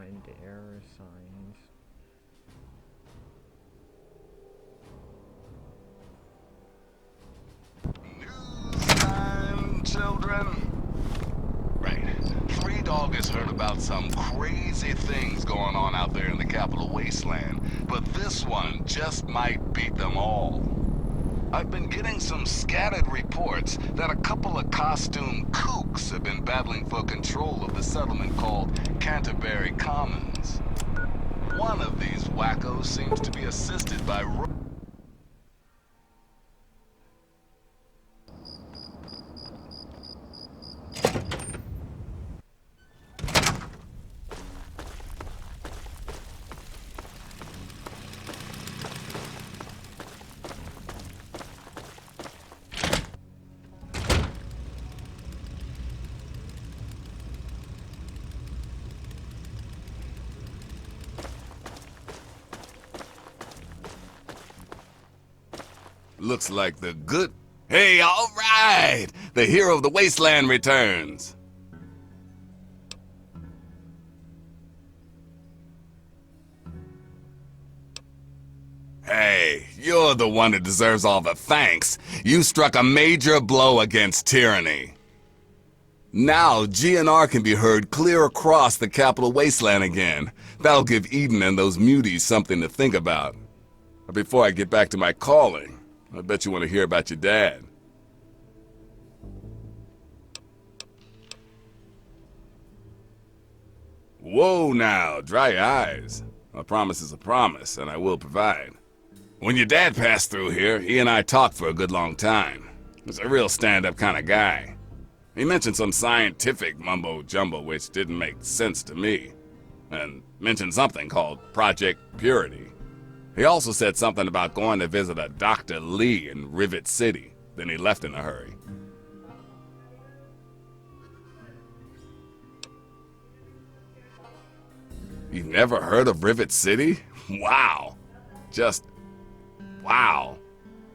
find the error signs. News time, children. Right. Free Dog has heard about some crazy things going on out there in the Capital Wasteland, but this one just might beat them all. I've been getting some scattered reports that a couple of costume kooks have been battling for control of the settlement called Canterbury Commons. One of these wackos seems to be assisted by Looks like the good... Hey, all right! The hero of the wasteland returns! Hey, you're the one that deserves all the thanks. You struck a major blow against tyranny. Now, GNR can be heard clear across the Capital Wasteland again. That'll give Eden and those muties something to think about. But before I get back to my calling, I bet you want to hear about your dad. Whoa now, dry your eyes. A promise is a promise, and I will provide. When your dad passed through here, he and I talked for a good long time. He's a real stand-up kind of guy. He mentioned some scientific mumbo-jumbo which didn't make sense to me, and mentioned something called Project Purity. He also said something about going to visit a Dr. Lee in Rivet City. Then he left in a hurry. You've never heard of Rivet City? Wow. Just wow.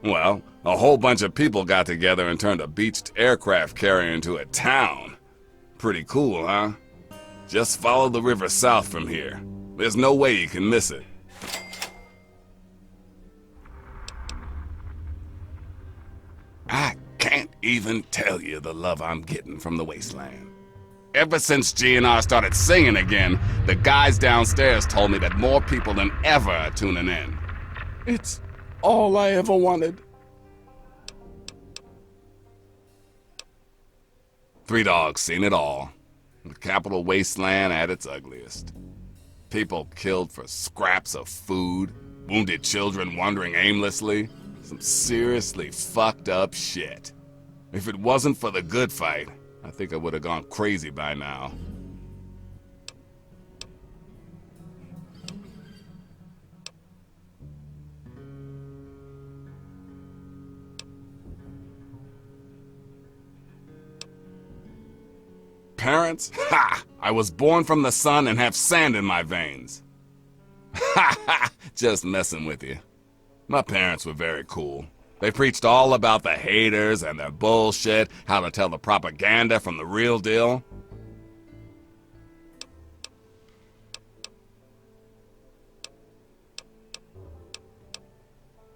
Well, a whole bunch of people got together and turned a beached aircraft carrier into a town. Pretty cool, huh? Just follow the river south from here. There's no way you can miss it. I can't even tell you the love I'm getting from the wasteland. Ever since GNR started singing again, the guys downstairs told me that more people than ever are tuning in. It's all I ever wanted. Three Dogs seen it all. The Capital Wasteland at its ugliest. People killed for scraps of food, wounded children wandering aimlessly. Some seriously fucked up shit. If it wasn't for the good fight, I think I would have gone crazy by now. Parents? Ha! I was born from the sun and have sand in my veins. Ha ha! Just messing with you. My parents were very cool. They preached all about the haters and their bullshit, how to tell the propaganda from the real deal.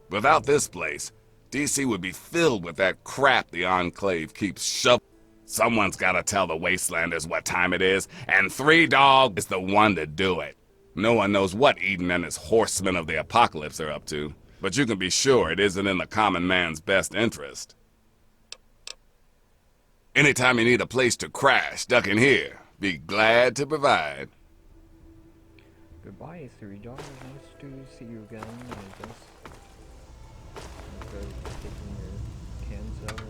Without this place, DC would be filled with that crap the Enclave keeps shoving. Someone's gotta tell the Wastelanders what time it is, and Three Dog is the one to do it. No one knows what Eden and his horsemen of the apocalypse are up to. But you can be sure it isn't in the common man's best interest. Anytime you need a place to crash, duck in here. Be glad to provide. Goodbye, Three Dogs. Nice to see you again, I guess. After taking your cans out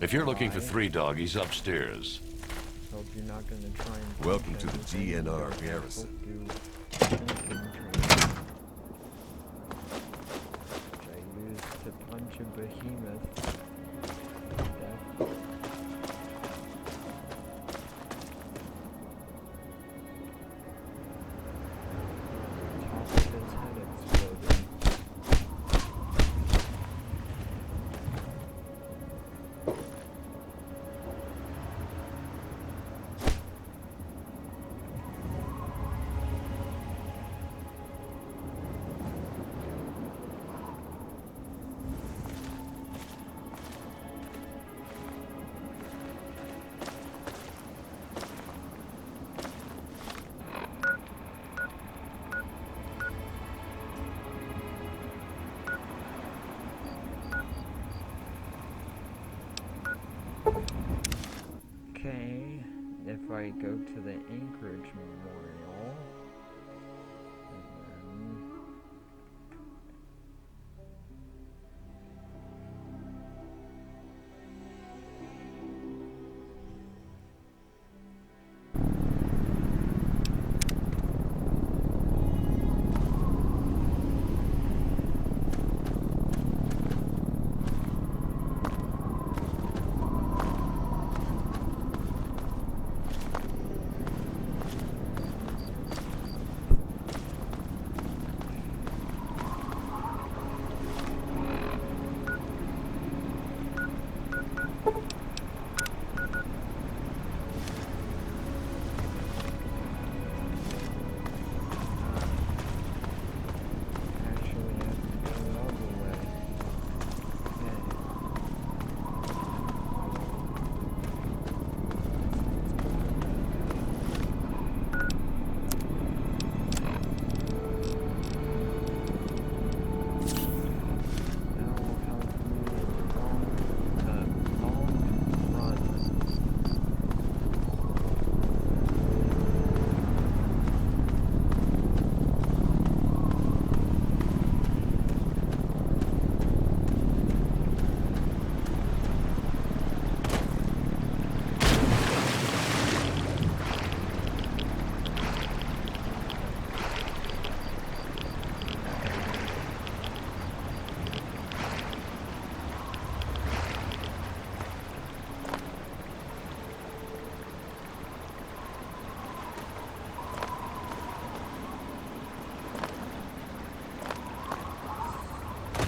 If you're looking for Three Dog, he's upstairs. Hope you're not gonna try and Welcome to the GNR garrison. Which I used to punch a behemoth to death. Top of his head exploded. if I go to the Anchorage Memorial, and then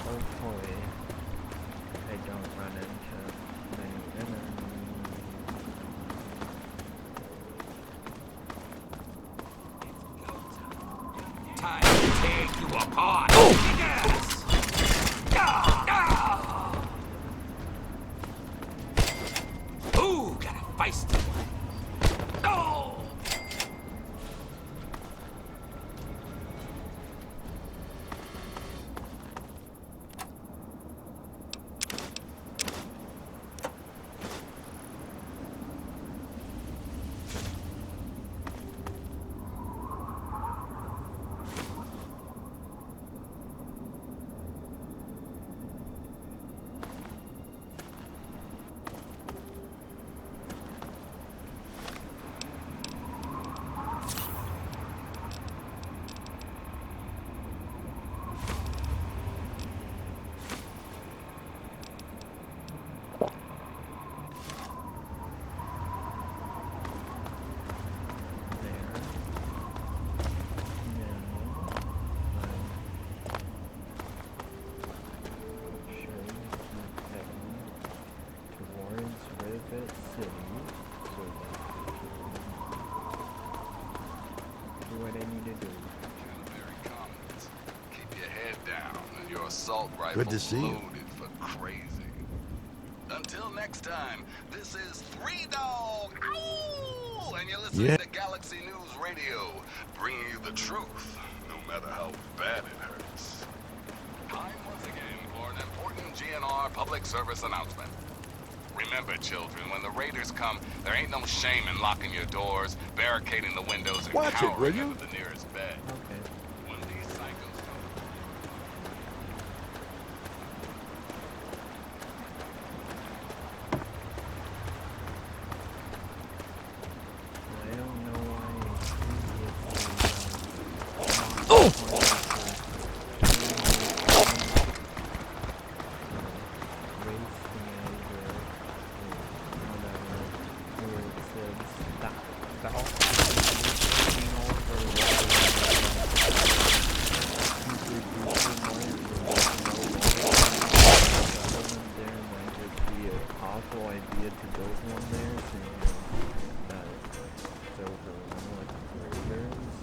hopefully I don't run into many enemies. Time to take you apart. Yes! Ooh, got a feisty one. Oh! Rivet City, so that I can do what I need to do. Very confident. Keep your head down and your assault rifle Good to see you. loaded for crazy. Until next time, this is Three Dog. Ow! And you're listening to Galaxy News Radio, bringing you the truth, no matter how bad it hurts. Time once again for an important GNR public service announcement. Remember, children, when the raiders come, there ain't no shame in locking your doors, barricading the windows, and Watch it, will cowering you? under the nearest bed. Okay. When these psychos come... I don't know why previously awful idea to build one there, seeing that it's overrun with raiders.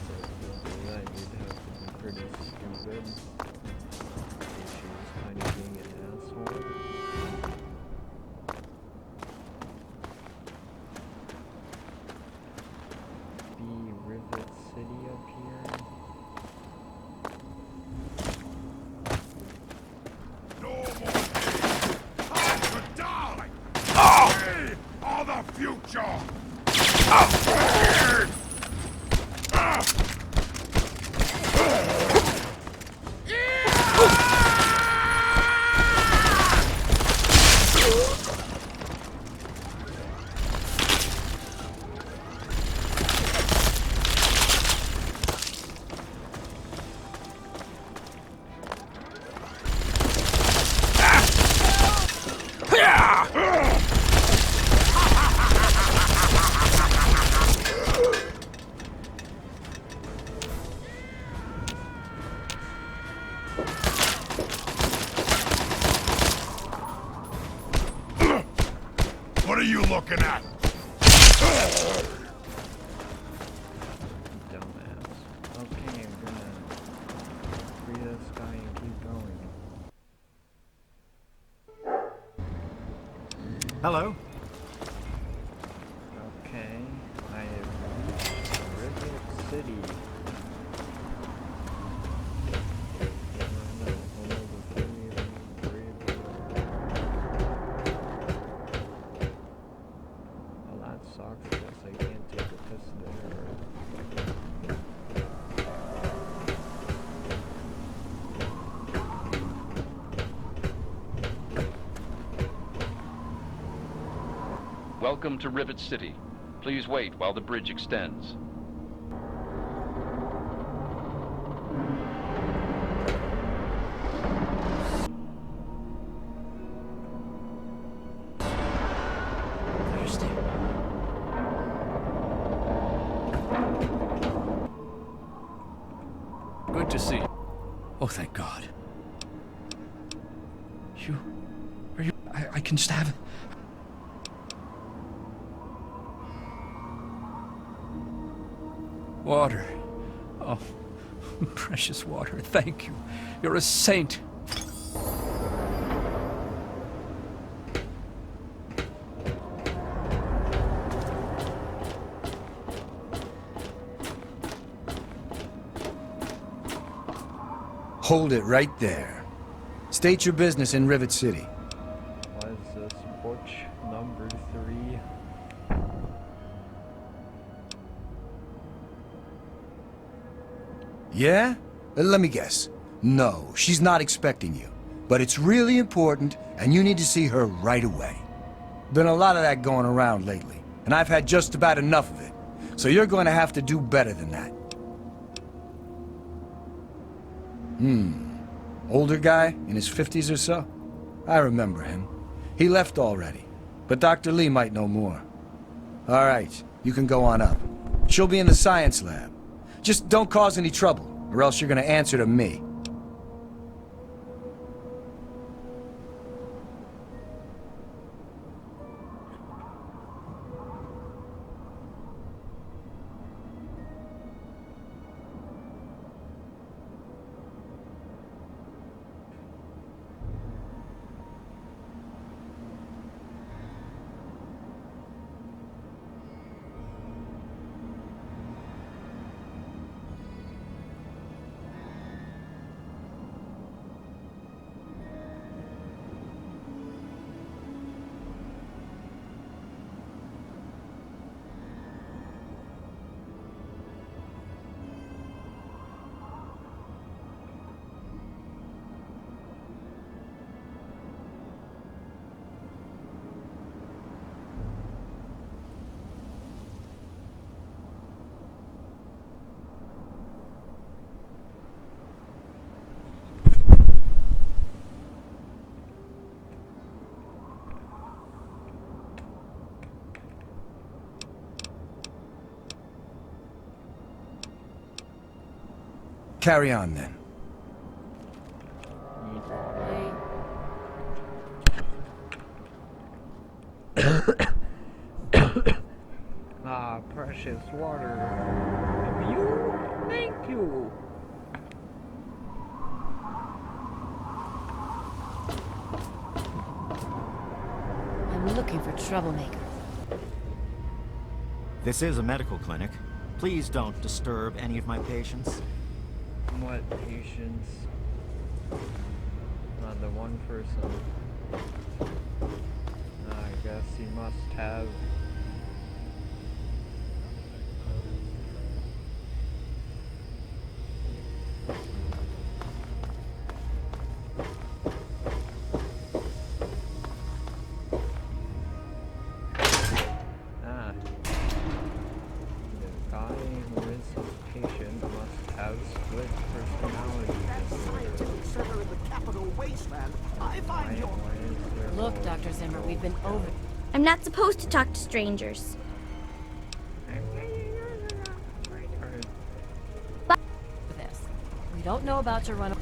So to do that, you'd have to be pretty stupid. She's kind of being an asshole. Be Rivet City up here. Die! We are the future! What are you looking at? Dumbass. Okay, I'm gonna free this guy and keep going. Hello? Okay, I have reached Rivet City. Well, that sucks. I guess I can't take a piss there. Welcome to Rivet City. Please wait while the bridge extends. Thursday. Good to see you. Oh, thank God. Are you... I can just have... Water. Oh, precious water. Thank you. You're a saint. Hold it right there. State your business in Rivet City. What is this? Butch number 3? Yeah? Let me guess. No, she's not expecting you. But it's really important, and you need to see her right away. Been a lot of that going around lately, and I've had just about enough of it. So you're going to have to do better than that. Older guy, in his 50s or so? I remember him. He left already, but Dr. Lee might know more. All right, you can go on up. She'll be in the science lab. Just don't cause any trouble, or else you're gonna answer to me. Carry on, then. Ah, precious water. Of you? Thank you. I'm looking for troublemaker. This is a medical clinic. Please don't disturb any of my patients. What patience? Not the one person. I guess he must have. Ah. The guy who is his patient must have split personality disorder. Why is there Look, all Dr. Zimmer, we've been over I'm not supposed to talk to strangers. this. We don't know about your runaway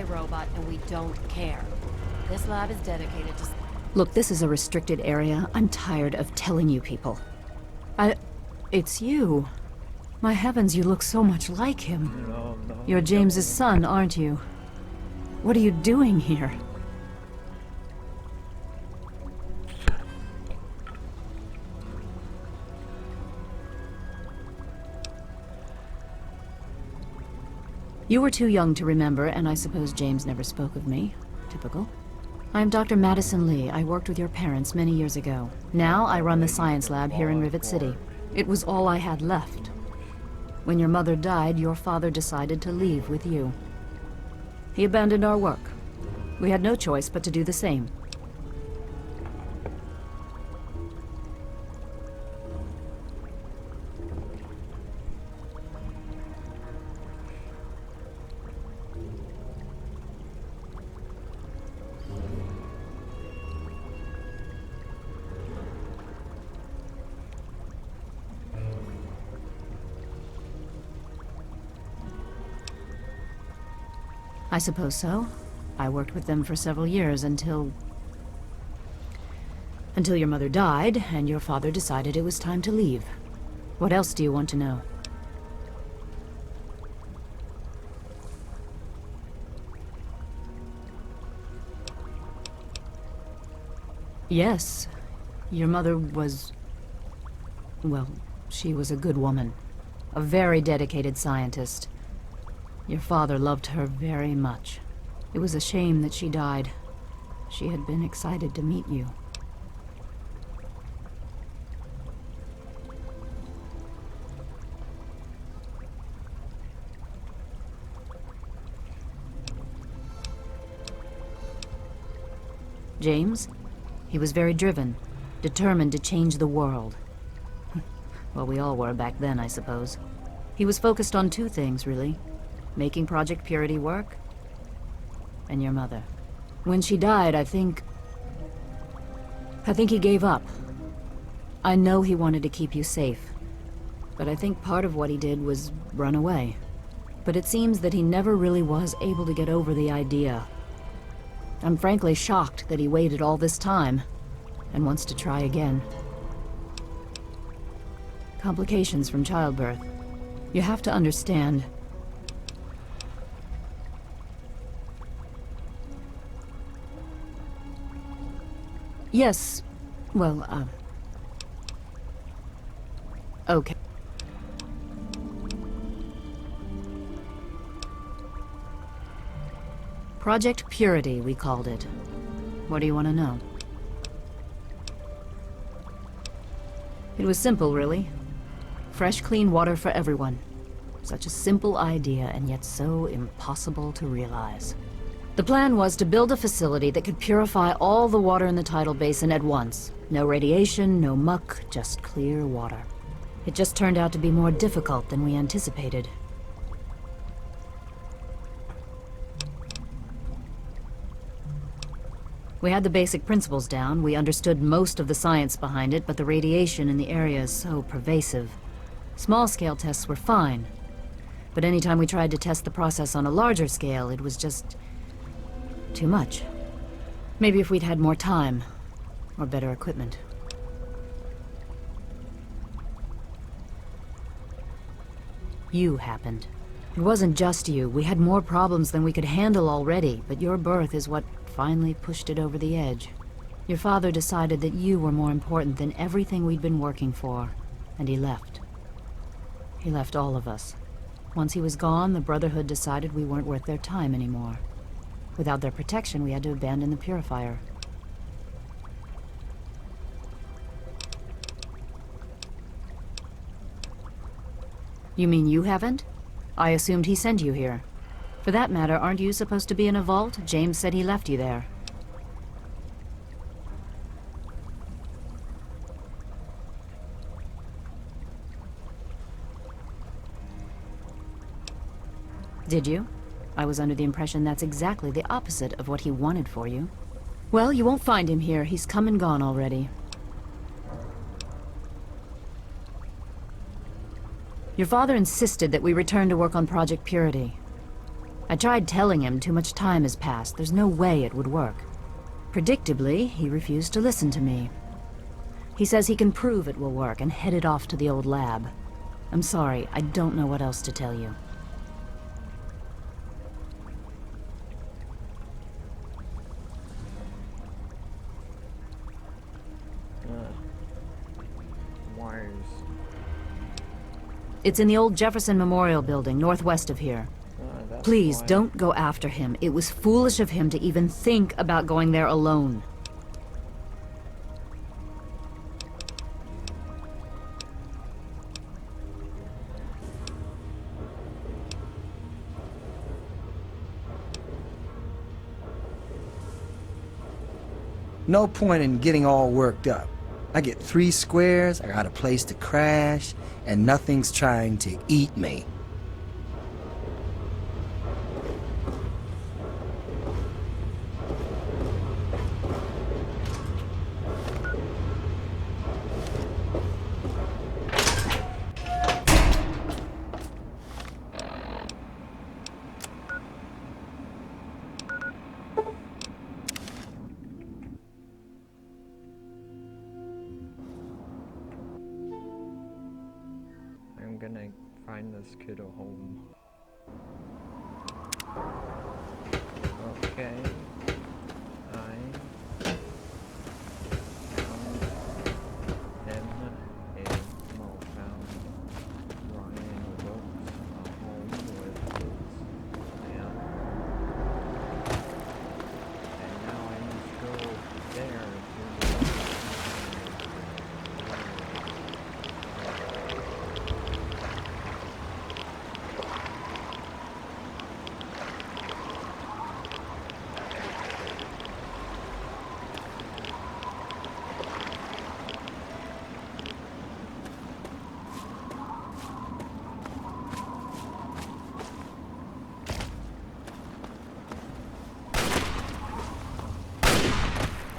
robot, and we don't care. This lab is dedicated to... Look, this is a restricted area. I'm tired of telling you people. It's you. My heavens, you look so much like him. No, You're James's son, aren't you? What are you doing here? You were too young to remember, and I suppose James never spoke of me. Typical. I'm Dr. Madison Lee. I worked with your parents many years ago. Now I run the science lab here in Rivet City. It was all I had left. When your mother died, your father decided to leave with you. He abandoned our work. We had no choice but to do the same. I suppose so. I worked with them for several years until your mother died, and your father decided it was time to leave. What else do you want to know? Yes. Your mother was... well, she was a good woman. A very dedicated scientist. Your father loved her very much. It was a shame that she died. She had been excited to meet you. James? He was very driven, determined to change the world. Well, we all were back then, I suppose. He was focused on two things, really. Making Project Purity work, and your mother. When she died, I think he gave up. I know he wanted to keep you safe, but I think part of what he did was run away. But it seems that he never really was able to get over the idea. I'm frankly shocked that he waited all this time, and wants to try again. Complications from childbirth. You have to understand. Yes, well, okay. Project Purity, we called it. What do you want to know? It was simple, really. Fresh, clean water for everyone. Such a simple idea, and yet so impossible to realize. The plan was to build a facility that could purify all the water in the tidal basin at once. No radiation, no muck, just clear water. It just turned out to be more difficult than we anticipated. We had the basic principles down. We understood most of the science behind it, but the radiation in the area is so pervasive. Small-scale tests were fine, but anytime we tried to test the process on a larger scale, it was just too much. Maybe if we'd had more time, or better equipment. You happened. It wasn't just you. We had more problems than we could handle already, but your birth is what finally pushed it over the edge. Your father decided that you were more important than everything we'd been working for, and he left. He left all of us. Once he was gone, the Brotherhood decided we weren't worth their time anymore. Without their protection, we had to abandon the purifier. You mean you haven't? I assumed he sent you here. For that matter, aren't you supposed to be in a vault? James said he left you there. Did you? I was under the impression that's exactly the opposite of what he wanted for you. Well, you won't find him here. He's come and gone already. Your father insisted that we return to work on Project Purity. I tried telling him too much time has passed. There's no way it would work. Predictably, he refused to listen to me. He says he can prove it will work and headed off to the old lab. I'm sorry, I don't know what else to tell you. Wires. It's in the old Jefferson Memorial Building, northwest of here. Please, don't go after him. It was foolish of him to even think about going there alone. No point in getting all worked up. I get 3 squares, I got a place to crash, and nothing's trying to eat me. I'm gonna find this kid a home. Okay. I found him found Ryan Wilkes a home with his man. And now I must go there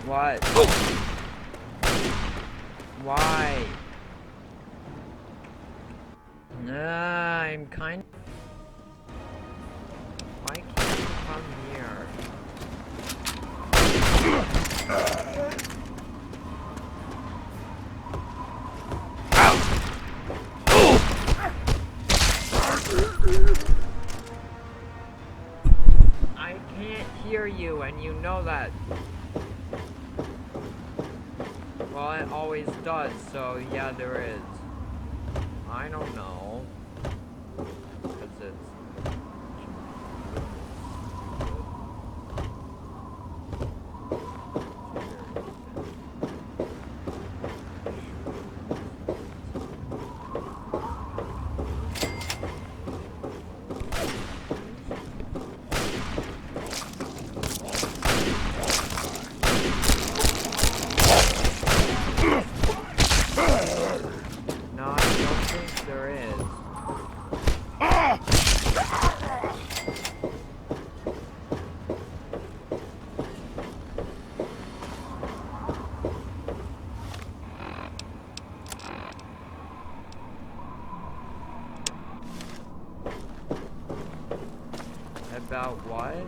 What? Why? I'm kind of... Why can't you come here? I can't hear you, and you know that. Well, it always does, so yeah, there is. I don't know. Because it's... No, I don't think there is. About what?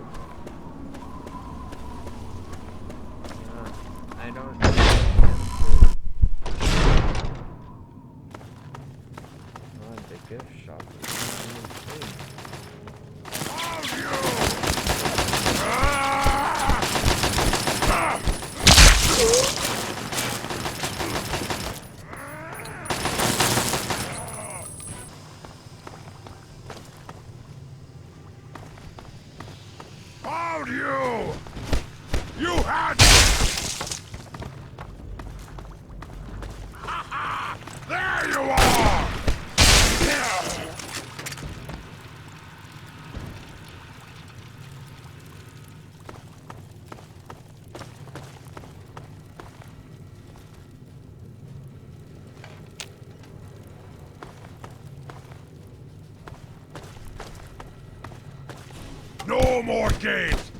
I don't know. The gift shop is Found you! You had... There you are! No more games!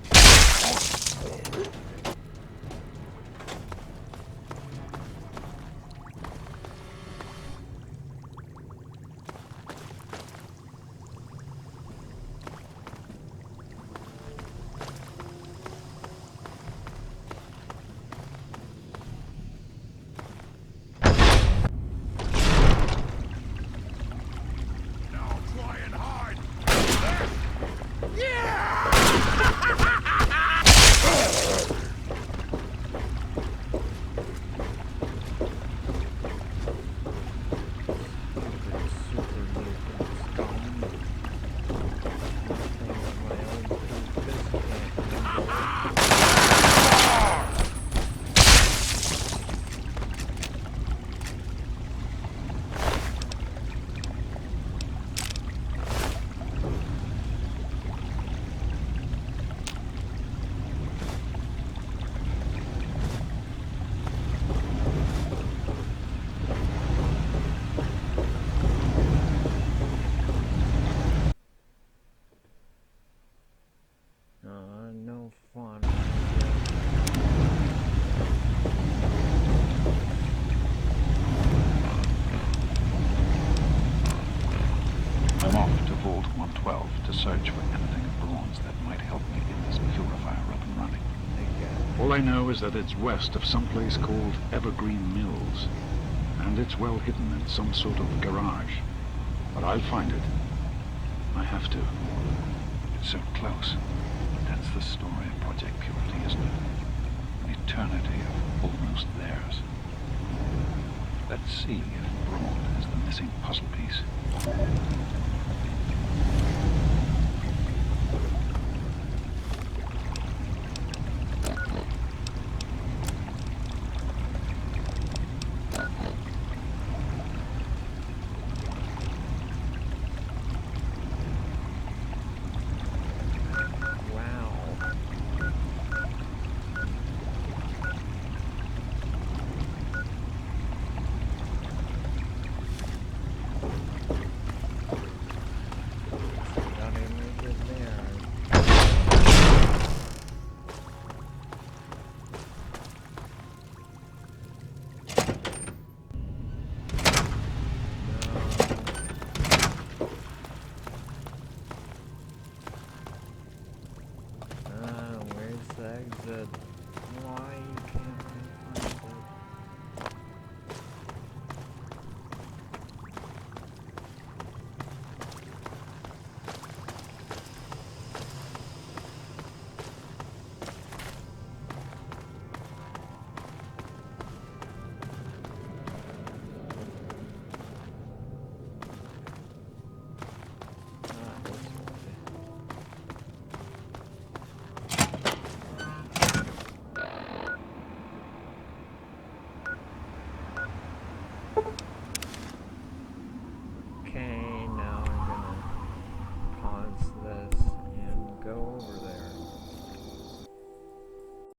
search for anything of bronze that might help me get this purifier up and running. All I know is that it's west of some place called Evergreen Mills, and it's well hidden in some sort of garage. But I'll find it. I have to. It's so close. That's the story of Project Purity, isn't it? An eternity of almost theirs. Let's see if Braun is the missing puzzle piece. Where's the exit? Why?